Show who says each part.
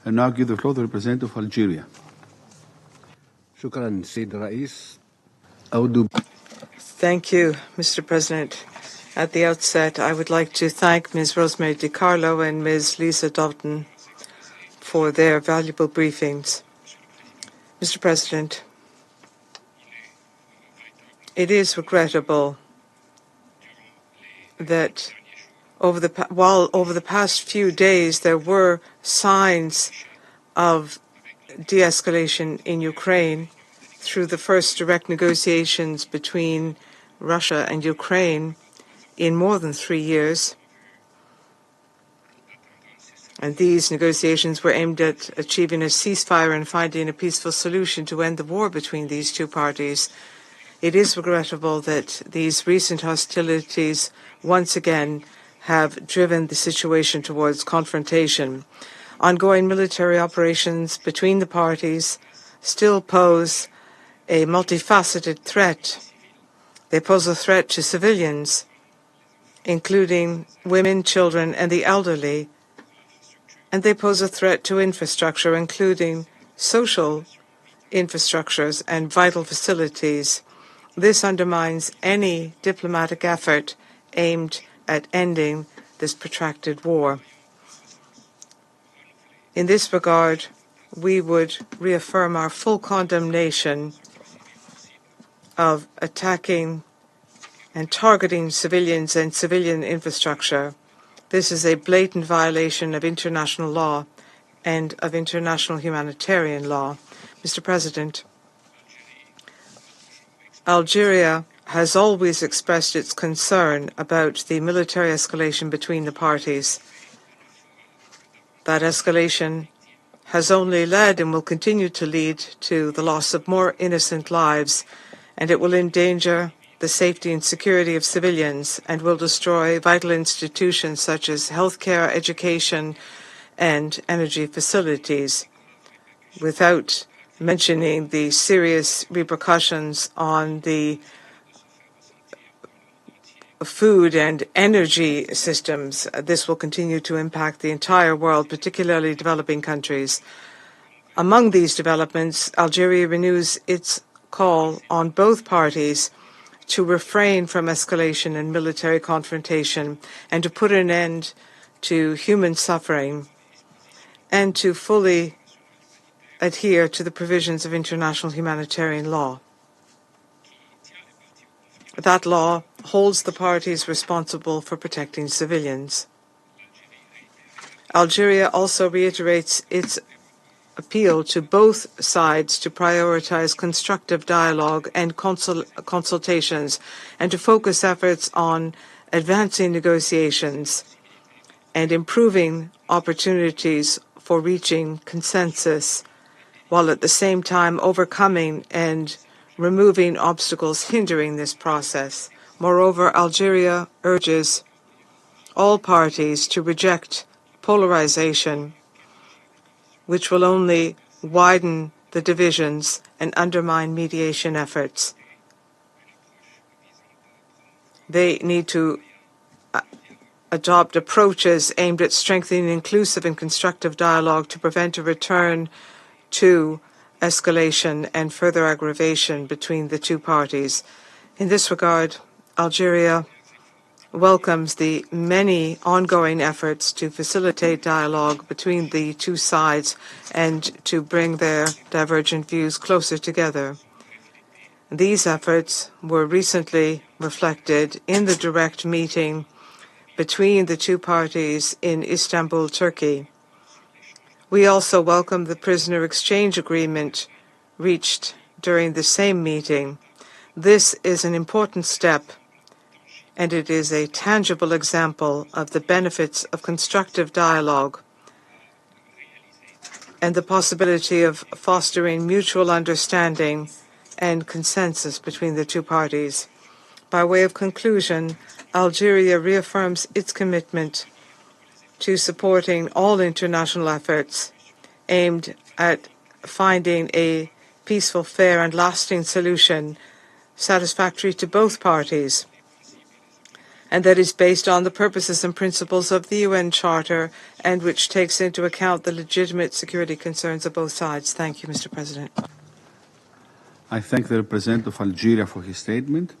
Speaker 1: I now give the floor to the representative of Algeria.
Speaker 2: شكرا سيد الرئيس.
Speaker 3: Thank you, Mr. President. At the outset, I would like to thank Ms. Rosemary DiCarlo and Ms. Lisa Dalton for their valuable briefings. Mr. President, it is regrettable that over the past few days there were signs of de-escalation in Ukraine through the first direct negotiations between Russia and Ukraine in more than 3 years. And these negotiations were aimed at achieving a ceasefire and finding a peaceful solution to end the war between these two parties. It is regrettable that these recent hostilities once again have driven the situation towards confrontation. Ongoing military operations between the parties still pose a multifaceted threat. They pose a threat to civilians, including women, children, and the elderly, and they pose a threat to infrastructure, including social infrastructures and vital facilities. This undermines any diplomatic effort aimed at ending this protracted war. In this regard, we would reaffirm our full condemnation of attacking and targeting civilians and civilian infrastructure. This is a blatant violation of international law and of international humanitarian law. Mr. President, Algeria has always expressed its concern about the military escalation between the parties. That escalation has only led and will continue to lead to the loss of more innocent lives, and it will endanger the safety and security of civilians and will destroy vital institutions such as healthcare, education, and energy facilities, without mentioning the serious repercussions on the food and energy systems. This will continue to impact the entire world, particularly developing countries. Among these developments, Algeria renews its call on both parties to refrain from escalation and military confrontation and to put an end to human suffering and to fully adhere to the provisions of international humanitarian law. That law holds the parties responsible for protecting civilians. Algeria also reiterates its appeal to both sides to prioritize constructive dialogue and consultations and to focus efforts on advancing negotiations and improving opportunities for reaching consensus, while at the same time overcoming and removing obstacles hindering this process. Moreover, Algeria urges all parties to reject polarization, which will only widen the divisions and undermine mediation efforts. They need to adopt approaches aimed at strengthening inclusive and constructive dialogue to prevent a return to escalation and further aggravation between the two parties. In this regard, Algeria welcomes the many ongoing efforts to facilitate dialogue between the two sides and to bring their divergent views closer together. These efforts were recently reflected in the direct meeting between the two parties in Istanbul, Turkey. We also welcome the prisoner exchange agreement reached during the same meeting. This is an important step, and it is a tangible example of the benefits of constructive dialogue and the possibility of fostering mutual understanding and consensus between the two parties. By way of conclusion, Algeria reaffirms its commitment to supporting all international efforts aimed at finding a peaceful, fair, and lasting solution satisfactory to both parties. and that is based on the purposes and principles of the UN Charter and which takes into account the legitimate security concerns of both sides. Thank you, Mr. President.
Speaker 1: I thank the representative of Algeria for his statement.